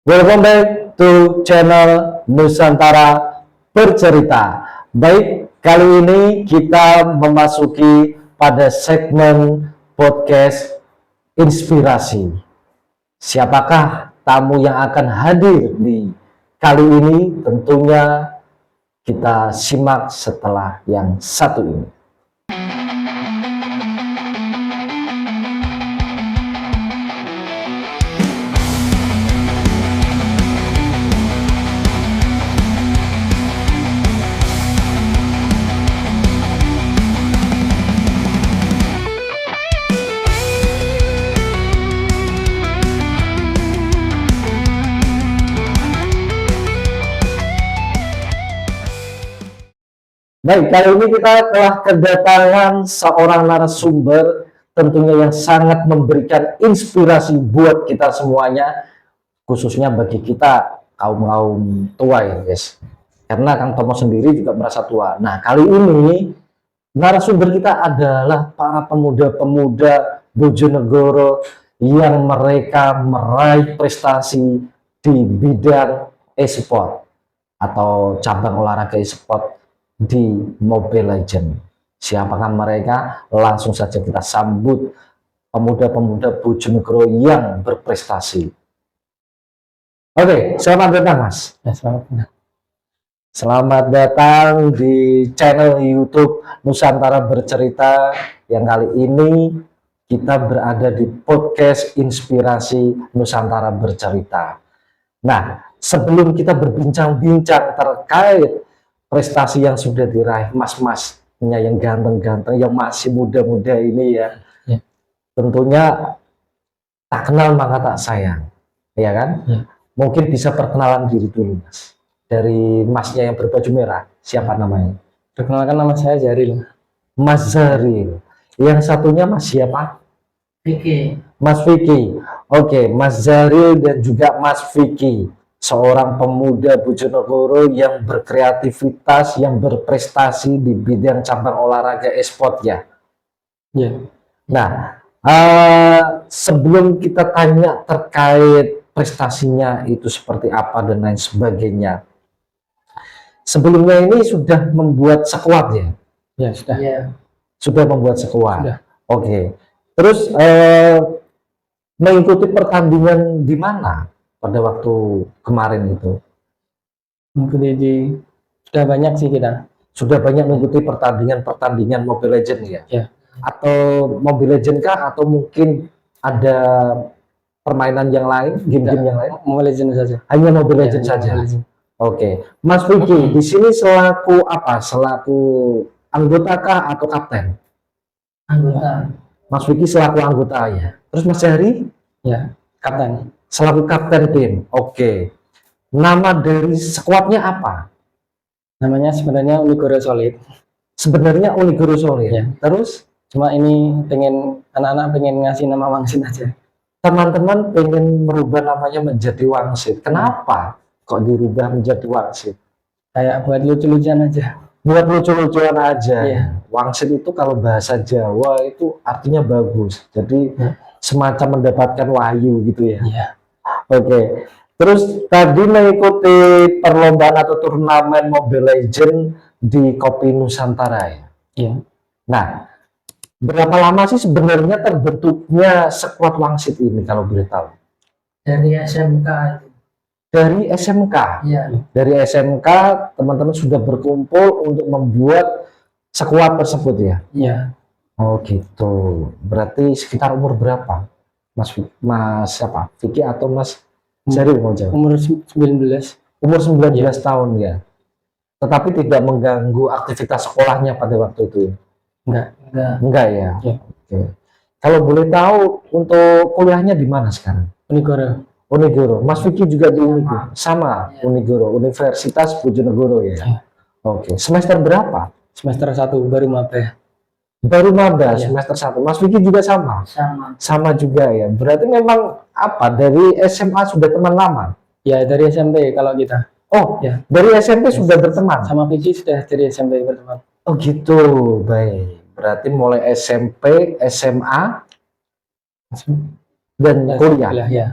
Welcome back to channel Nusantara Bercerita. Baik, kali ini kita memasuki pada segmen podcast inspirasi. Siapakah tamu yang akan hadir di kali ini? Tentunya kita simak setelah yang satu ini. Baik, kali ini kita telah kedatangan seorang narasumber tentunya yang sangat memberikan inspirasi buat kita semuanya, khususnya bagi kita kaum tua ya guys. Karena Kang Tomo sendiri juga merasa tua. Nah, kali ini narasumber kita adalah para pemuda-pemuda Bojonegoro yang mereka meraih prestasi di bidang e-sport atau cabang olahraga e-sport di Mobile Legends. Siapakah mereka? Langsung saja kita sambut pemuda-pemuda Bojonegoro yang berprestasi. Oke, selamat datang Mas. Ya, selamat. Selamat datang di channel YouTube Nusantara Bercerita. Yang kali ini kita berada di podcast inspirasi Nusantara Bercerita. Nah, sebelum kita berbincang-bincang terkait prestasi yang sudah diraih mas-masnya yang ganteng-ganteng, yang masih muda-muda ini ya. Tentunya tak kenal maka tak sayang, ya kan? Mungkin bisa perkenalan diri dulu Mas. Dari Masnya yang berbaju merah, siapa namanya? Perkenalkan, nama saya Jaril. Mas Zaril. Yang satunya Mas siapa? Vicky. Mas Vicky. Oke, Mas Zaril dan juga Mas Vicky, seorang pemuda Bojonegoro yang berkreativitas, yang berprestasi di bidang cabang olahraga e-sport ya. Nah, sebelum kita tanya terkait prestasinya itu seperti apa dan lain sebagainya, sebelumnya ini sudah membuat sekuat ya? Ya, sudah. Sudah membuat sekuat. Sudah. Oke. Terus mengikuti pertandingan di mana pada waktu kemarin itu? Sudah banyak sih kita. Sudah banyak mengikuti pertandingan Mobile Legends ya? Ya. Atau Mobile Legends kah? Atau mungkin ada permainan yang lain, game-game yang lain? Mobile Legends saja. Hanya Mobile Legends saja. Oke. Mas Vicky, di sini selaku apa? Selaku anggota kah atau kapten? Anggota. Mas Vicky selaku anggota ya. Terus Mas Heri? Ya, kapten. Selaku kapten tim. Oke. Nama dari skuadnya apa? Namanya sebenarnya Unigoro Solid. Sebenarnya Unigoro Solid. Ya. Terus Cuma ini anak-anak pengen ngasih nama Wangsit aja. teman-teman pengen merubah namanya menjadi Wangsit. Kenapa kok dirubah menjadi Wangsit? Kayak buat lucu-lucuan aja. Buat lucu-lucuan aja. Iya. Wangsit itu kalau bahasa Jawa itu artinya bagus. Jadi semacam mendapatkan wahyu gitu ya. Iya. Oke. Terus tadi mengikuti perlombaan atau turnamen Mobile Legends di Kopi Nusantara ya. Iya. Nah, berapa lama sih sebenarnya terbentuknya skuad Wangsit ini kalau boleh tahu? Dari SMK. Dari SMK. Iya. Dari SMK teman-teman sudah berkumpul untuk membuat skuad tersebut ya. Iya. Oh gitu. Berarti sekitar umur berapa? Mas siapa? Vicky atau Mas Zaril mau jawab? Umur 19. Umur 19 tahun ya. Tetapi tidak mengganggu aktivitas sekolahnya pada waktu itu. Enggak. Enggak ya. Iya. Oke. Kalau boleh tahu untuk kuliahnya di mana sekarang? Unigoro. Unigoro. Mas Vicky juga di Unigoro. Sama Unigoro, Universitas Bojonegoro ya. Iya. Oke. Semester berapa? Semester 1 baru maba. Baru maba Iya. semester 1. Mas Vicky juga sama. Sama. Sama juga ya. Berarti memang apa? Dari SMA sudah teman lama? Ya, dari SMP kalau kita. Oh, Ya. dari SMP sudah berteman. Sama Vicky sudah dari SMP berteman. Oh gitu. Baik. Berarti mulai SMP, SMA dan kuliah. Ya.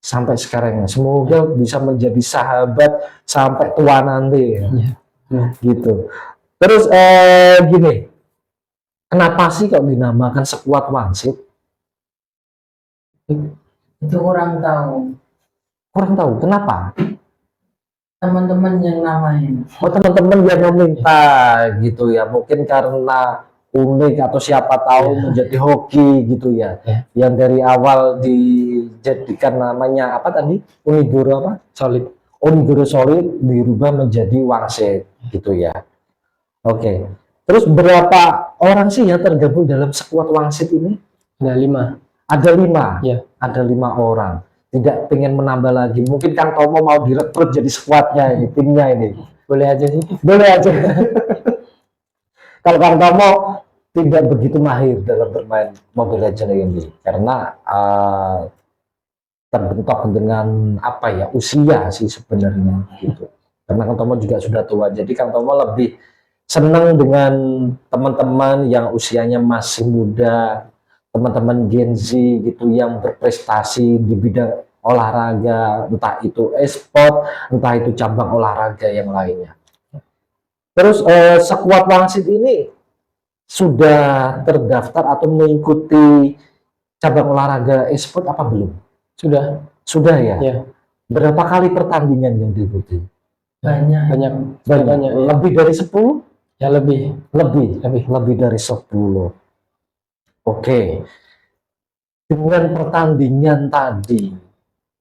sampai sekarang. Semoga bisa menjadi sahabat sampai tua nanti ya. Iya. Gitu. Terus gini, kenapa sih kok dinamakan Sekuat Wangsit? Itu kurang tahu. Kurang tahu kenapa. Teman-teman yang namain. Oh, teman-teman yang meminta gitu ya, mungkin karena unik atau siapa tahu menjadi hoki gitu ya, Ya. yang dari awal dijadikan namanya apa tadi, Unigoro apa? Solid. Unigoro Solid dirubah menjadi Wangsit gitu ya. Oke, terus berapa orang sih yang tergabung dalam Sekuat Wangsit ini? Ada 5. Ada 5. Ya. Ada 5 orang. Tidak pengen menambah lagi. Mungkin Kang Tomo mau direkrut jadi skuadnya ini, timnya ini. Boleh aja sih. Boleh aja. Kalau Kang Tomo tidak begitu mahir dalam bermain Mobile Legends ini, karena terbentuk dengan apa ya, usia sih sebenarnya gitu. Karena Kang Tomo juga sudah tua, jadi Kang Tomo lebih senang dengan teman-teman yang usianya masih muda, teman-teman Gen Z gitu yang berprestasi di bidang olahraga, entah itu e-sport, entah itu cabang olahraga yang lainnya. Terus Sekuat Wangsit ini sudah terdaftar atau mengikuti cabang olahraga e-sport apa belum? Sudah. Sudah ya? Ya. Berapa kali pertandingan yang diikuti? Banyak. Banyak. Banyak. Ya. Lebih dari 10? Ya lebih. Lebih dari 10. Oke, dengan pertandingan tadi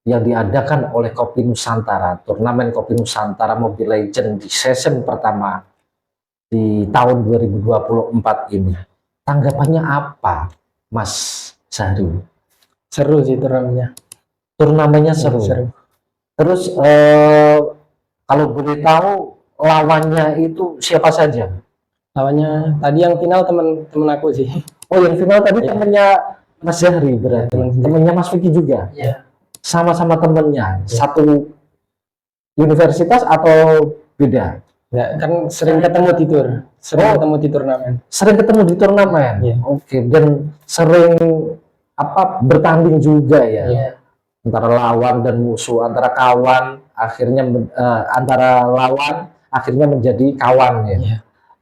yang diadakan oleh Kopi Nusantara, turnamen Kopi Nusantara Mobile Legends di season pertama di tahun 2024 ini, tanggapannya apa, Mas Zahri? Seru sih turnamennya. Turnamennya seru. Terus kalau boleh tahu lawannya itu siapa saja? Lawannya tadi yang final temen aku sih. Oh, yang final tadi Ya. temennya Mas Zahri berarti, temennya Mas Vicky juga? Ya. Sama-sama temennya, satu universitas atau beda? Ya, kan sering ketemu di tur. Ketemu di turnamen. Sering ketemu di turnamen? Iya. Oke, dan sering apa bertanding juga ya? Ya. Antara lawan dan musuh, antara kawan, akhirnya antara lawan akhirnya menjadi kawan ya? Iya.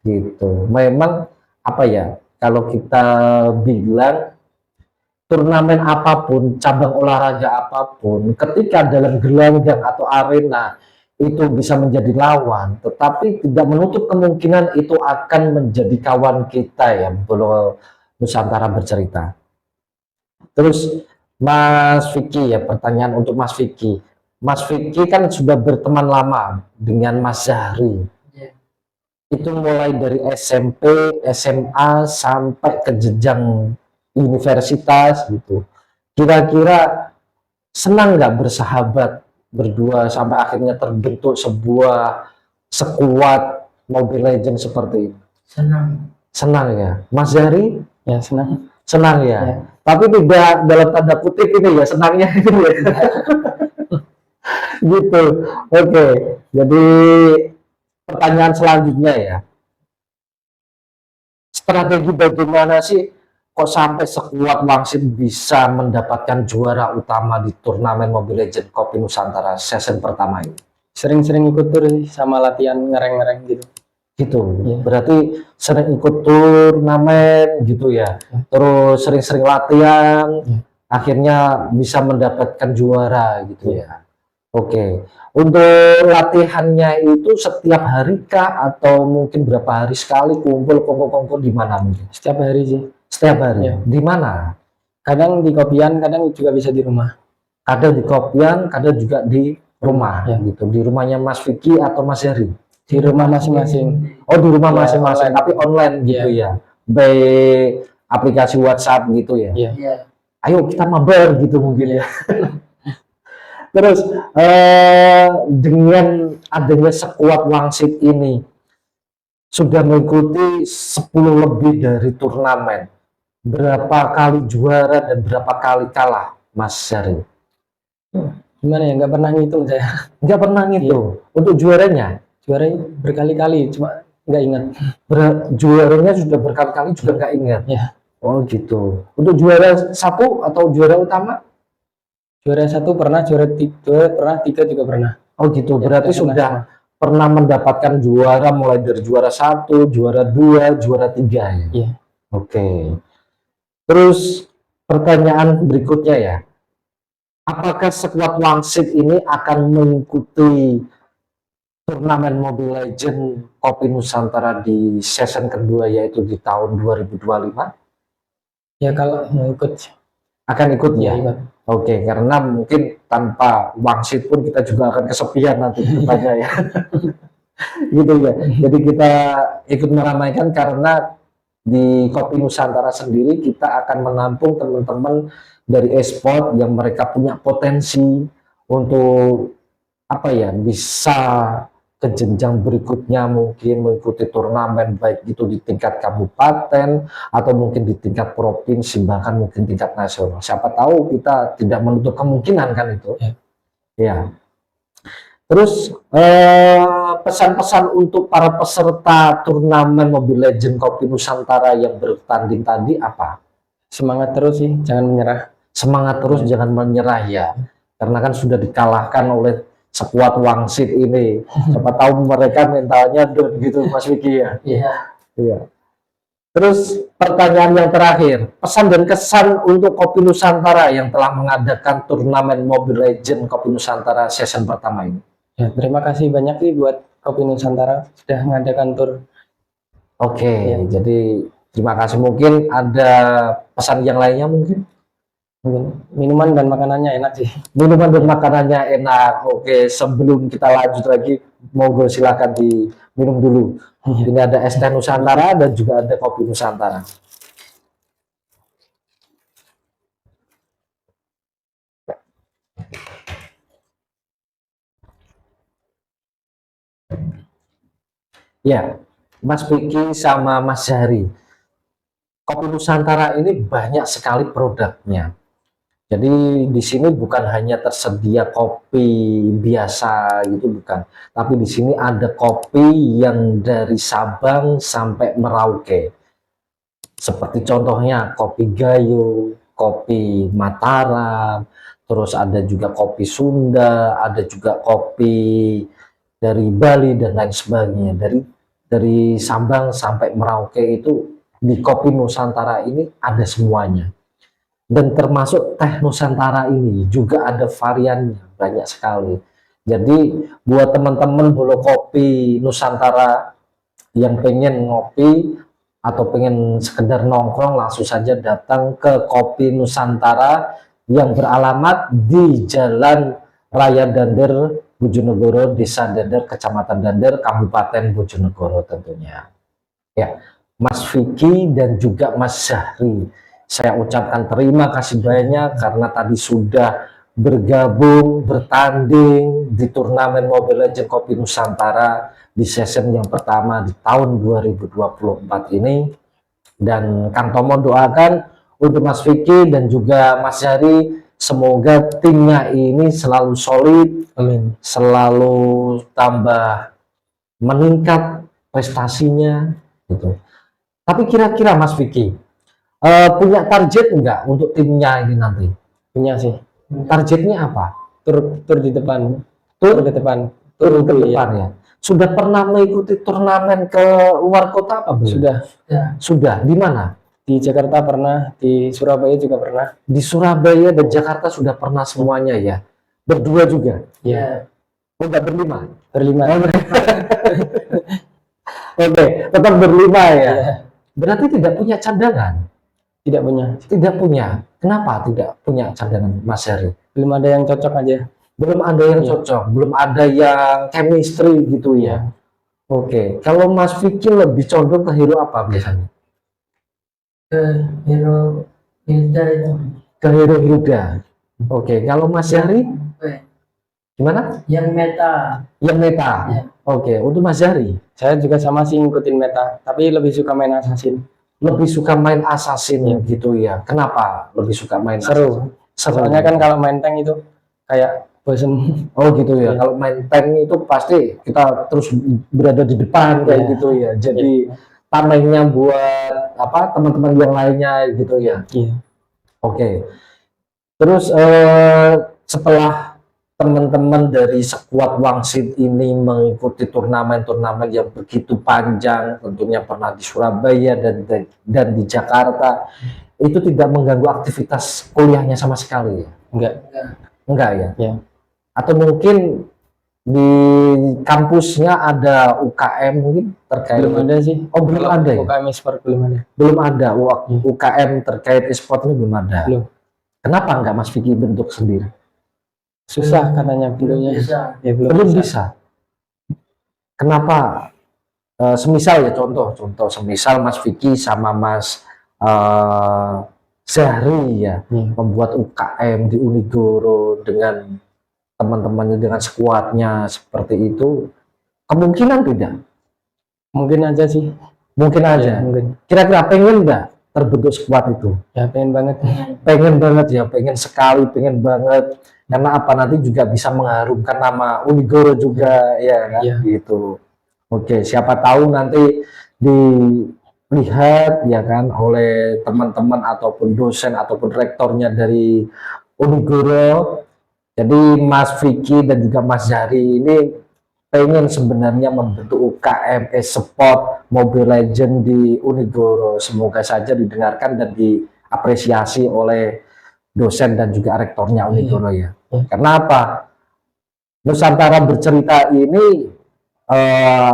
Gitu. Memang apa ya, kalau kita bilang turnamen apapun, cabang olahraga apapun, ketika dalam gelanggang atau arena itu bisa menjadi lawan, tetapi tidak menutup kemungkinan itu akan menjadi kawan kita ya, Bolo Nusantara bercerita. Terus Mas Vicky ya, pertanyaan untuk Mas Vicky. Mas Vicky kan sudah berteman lama dengan Mas Zahri. Ya. Itu mulai dari SMP, SMA sampai ke jenjang universitas gitu. Kira-kira senang nggak bersahabat berdua sampai akhirnya terbentuk sebuah sekuat Mobile Legends seperti ini? Senang. Senang ya, Mas Zahri? Ya senang. Senang ya. Ya. Tapi tidak dalam tanda kutip ini ya, senangnya itu ya. Gitu. Oke. Jadi pertanyaan selanjutnya ya. Strategi bagaimana sih kok sampai Sekuat Wangsit bisa mendapatkan juara utama di turnamen Mobile Legends Kopi Nusantara season pertama ini? Sering-sering ikut tur sih, sama latihan ngereng-ngereng gitu. Gitu. Iya. Berarti sering ikut turnamen gitu ya. Terus sering-sering latihan, Iya. akhirnya bisa mendapatkan juara gitu ya. Oke. Untuk latihannya itu setiap hari kah atau mungkin berapa hari sekali kumpul kongko-kongko di mana mungkin? Setiap hari sih. Setiap hari. Iya. Di mana? Kadang di kopian, kadang juga bisa di rumah. Kadang di kopian, kadang juga di rumah Ya. gitu. Di rumahnya Mas Vicky atau Mas Heri? Di rumah masing-masing. Oh, di rumah Ya, masing-masing, online. tapi online gitu ya. By aplikasi WhatsApp gitu ya. Iya. Ya. Ayo kita mabar gitu mungkin ya. Terus dengan adanya Sekuat Wangsit ini sudah mengikuti 10 lebih dari turnamen. Berapa kali juara dan berapa kali kalah, Mas Syari? Gimana ya, nggak pernah ngitung saya. Nggak pernah ngitung. Untuk juaranya? Juara berkali-kali, cuma nggak ingat. Juaranya sudah berkali-kali juga nggak ingat. Ya. Oh gitu. Untuk juara satu atau juara utama? Juara 1 pernah, juara pernah, 3 juga pernah. Oh gitu, Ya, berarti pernah sudah semua. pernah mendapatkan juara mulai dari juara 1, juara 2, juara 3 ya. Iya. Oke. Terus pertanyaan berikutnya ya. Apakah skuad Wangsit ini akan mengikuti turnamen Mobile Legends Kopi Nusantara di season kedua yaitu di tahun 2025? Ya kalau mau ikut, Akan ikut ya ya? ikut. Oke, karena mungkin tanpa Wangsit pun kita juga akan kesepian nanti kedepannya ya. Gitu ya. Jadi kita ikut meramaikan karena di Kopi Nusantara sendiri kita akan menampung teman-teman dari e-sport yang mereka punya potensi untuk apa ya, bisa ke jenjang berikutnya, mungkin mengikuti turnamen baik itu di tingkat kabupaten atau mungkin di tingkat provinsi, bahkan mungkin tingkat nasional. Siapa tahu, kita tidak menutup kemungkinan kan itu. Ya. Ya. Terus pesan-pesan untuk para peserta turnamen Mobile Legends Kopi Nusantara yang bertanding tadi apa? Semangat terus sih, jangan menyerah. Semangat terus, jangan menyerah ya. Karena kan sudah dikalahkan oleh skuad Wangsit ini. Siapa tahu mereka mentalnya down gitu, Mas Vicky ya. Iya. Iya. Terus pertanyaan yang terakhir, pesan dan kesan untuk Kopi Nusantara yang telah mengadakan turnamen Mobile Legends Kopi Nusantara season pertama ini. Ya, terima kasih banyak sih buat Kopi Nusantara sudah mengadakan tur. Oke, Ya. jadi terima kasih. Mungkin ada pesan yang lainnya mungkin? Mungkin minuman dan makanannya enak sih. Minuman dan makanannya enak. Oke, sebelum kita lanjut lagi, monggo silakan diminum dulu. Ini ada es teh Nusantara dan juga ada kopi Nusantara. Ya, Mas Vicky sama Mas Zahri. Kopi Nusantara ini banyak sekali produknya. Jadi di sini bukan hanya tersedia kopi biasa gitu, bukan. Tapi di sini ada kopi yang dari Sabang sampai Merauke. Seperti contohnya kopi Gayo, kopi Mataram, terus ada juga kopi Sunda, ada juga kopi dari Bali dan lain sebagainya. Dari Sabang sampai Merauke itu di Kopi Nusantara ini ada semuanya. Dan termasuk teh Nusantara ini juga ada variannya banyak sekali. Jadi buat teman-teman bolo kopi Nusantara yang pengen ngopi atau pengen sekedar nongkrong, langsung saja datang ke Kopi Nusantara yang beralamat di Jalan Raya Dander, Bojonegoro, Desa Dander, Kecamatan Dander, Kabupaten Bojonegoro tentunya. Ya, Mas Vicky dan juga Mas Zahri, saya ucapkan terima kasih banyak karena tadi sudah bergabung, bertanding di turnamen Mobile Legends Kopi Nusantara di season yang pertama di tahun 2024 ini. Dan Kang Tomo doakan untuk Mas Vicky dan juga Mas Zahri, semoga timnya ini selalu solid, Amin. selalu tambah meningkat prestasinya gitu. Tapi kira-kira Mas Vicky punya target enggak untuk timnya ini nanti? Punya sih. Targetnya apa? Tur di depan. Tur Tur ke depan. ke Tur depan ya. Sudah pernah mengikuti turnamen ke luar kota apa belum? Sudah. Ya. Sudah. Di mana? Di Jakarta pernah, di Surabaya juga pernah. Di Surabaya dan Jakarta sudah pernah semuanya ya. Berdua juga. Ya, Oh, enggak berlima. berlima. Oke, tetap berlima ya. Ya, Berarti tidak punya cadangan. tidak punya. Tidak punya. Kenapa tidak punya cadangan, Mas Heri? Belum ada yang cocok aja. Belum ada yang Iya. cocok, belum ada yang chemistry gitu ya. Oke, kalau Mas Vicky lebih condong ke hero apa biasanya? Ke Hero Hilda itu. Ke hero Hilda. Oke, kalau Mas Zahri Eh, gimana? Yang meta. Yang meta. Ya. Oke, untuk Mas Zahri Saya juga sama sih ngikutin meta, tapi lebih suka main assassin. lebih suka main assassin Iya. gitu ya. Kenapa lebih suka main Seru. Seru. Soalnya kan kalau main tank itu kayak bosen. Oh gitu ya. Iya. Kalau main tank itu pasti kita terus berada di depan kayak Iya. gitu ya. Jadi tamengnya buat apa teman-teman yang lainnya gitu ya. Iya. Oke. Terus setelah teman-teman dari skuad Wangsit ini mengikuti turnamen-turnamen yang begitu panjang, tentunya pernah di Surabaya dan di Jakarta, itu tidak mengganggu aktivitas kuliahnya sama sekali ya? Enggak. Enggak ya? Ya. Atau mungkin di kampusnya ada UKM mungkin terkait? Belum ada sih. Oh, belum ada ya? UKM e-sport belum ada. Belum ada. UKM terkait e-sport ini belum ada. Belum. Kenapa enggak Mas Vicky bentuk sendiri? Susah katanya dulunya. Bisa. Ya Belum bisa. Kenapa? Semisal ya contoh semisal Mas Vicky sama Mas Zahri ya membuat UKM di Unigoro dengan teman-temannya, dengan skuadnya seperti itu, kemungkinan tidak? Mungkin aja sih. Mungkin aja. Ya, mungkin. Kira-kira pengen nggak terbentuk skuad itu? Ya pengen banget. Pengen banget ya, pengen sekali, pengen banget. Karena apa, nanti juga bisa mengharumkan nama Unigoro juga ya kan, Ya. gitu. Oke, siapa tahu nanti dilihat ya kan oleh teman-teman ataupun dosen ataupun rektornya dari Unigoro. Jadi Mas Vicky dan juga Mas Zahri ini pengen sebenarnya membentuk UKM e-sport Mobile Legends di Unigoro. Semoga saja didengarkan dan diapresiasi oleh dosen dan juga rektornya Unigoro ya. Karena apa? Nusantara Bercerita ini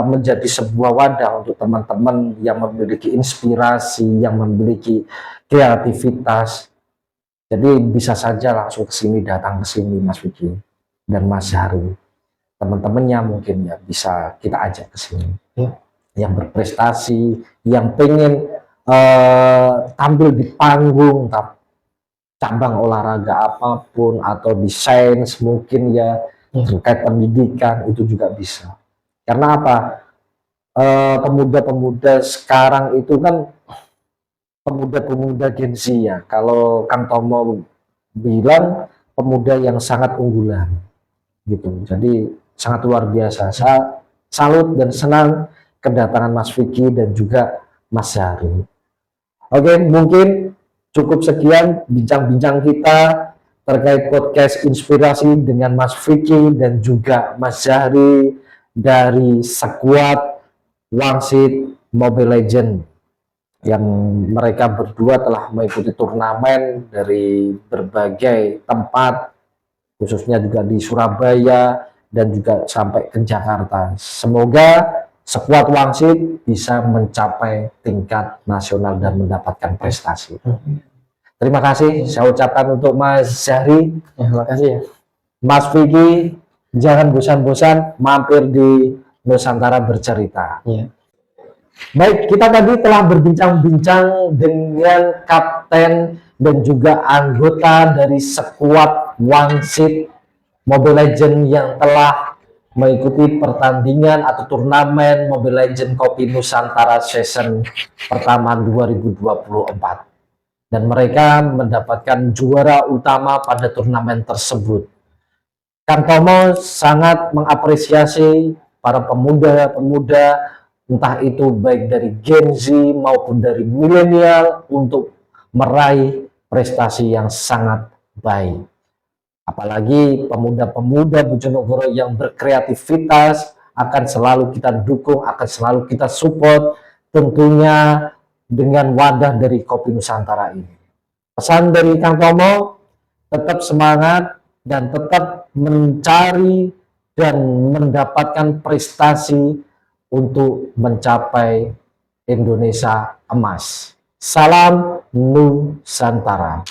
menjadi sebuah wadah untuk teman-teman yang memiliki inspirasi, yang memiliki kreativitas. Jadi bisa saja langsung ke sini, datang ke sini Mas Vicky dan Mas Zahri. Teman-temannya mungkin ya bisa kita ajak ke sini. Ya. Yang berprestasi, yang pengen tampil di panggung cabang olahraga apapun atau di sains mungkin ya, terkait pendidikan itu juga bisa. Karena apa? Pemuda-pemuda sekarang itu kan pemuda-pemuda Gen Z ya. Kalau Kang Tomo bilang pemuda yang sangat unggulan gitu. Jadi sangat luar biasa. Saya salut dan senang kedatangan Mas Vicky dan juga Mas Zahri. Oke, mungkin cukup sekian bincang-bincang kita terkait podcast inspirasi dengan Mas Vicky dan juga Mas Zahri dari skuad Wangsit Mobile Legends, yang mereka berdua telah mengikuti turnamen dari berbagai tempat, khususnya juga di Surabaya dan juga sampai ke Jakarta. Semoga skuad Wangsit bisa mencapai tingkat nasional dan mendapatkan prestasi. Terima kasih saya ucapkan untuk Mas Zahri. Ya, makasih ya. Mas Vicky, jangan bosan-bosan mampir di Nusantara Bercerita. Ya. Baik, kita tadi telah berbincang-bincang dengan kapten dan juga anggota dari skuad Wangsit Mobile Legends yang telah mengikuti pertandingan atau turnamen Mobile Legends Kopi Nusantara Season pertama 2024. Dan mereka mendapatkan juara utama pada turnamen tersebut. Kang Tomo sangat mengapresiasi para pemuda-pemuda, entah itu baik dari Gen Z maupun dari milenial, untuk meraih prestasi yang sangat baik. Apalagi pemuda-pemuda Bojonegoro yang berkreativitas akan selalu kita dukung, akan selalu kita support, tentunya dengan wadah dari Kopi Nusantara ini. Pesan dari Kang Tomo, tetap semangat dan tetap mencari dan mendapatkan prestasi untuk mencapai Indonesia emas. Salam Nusantara.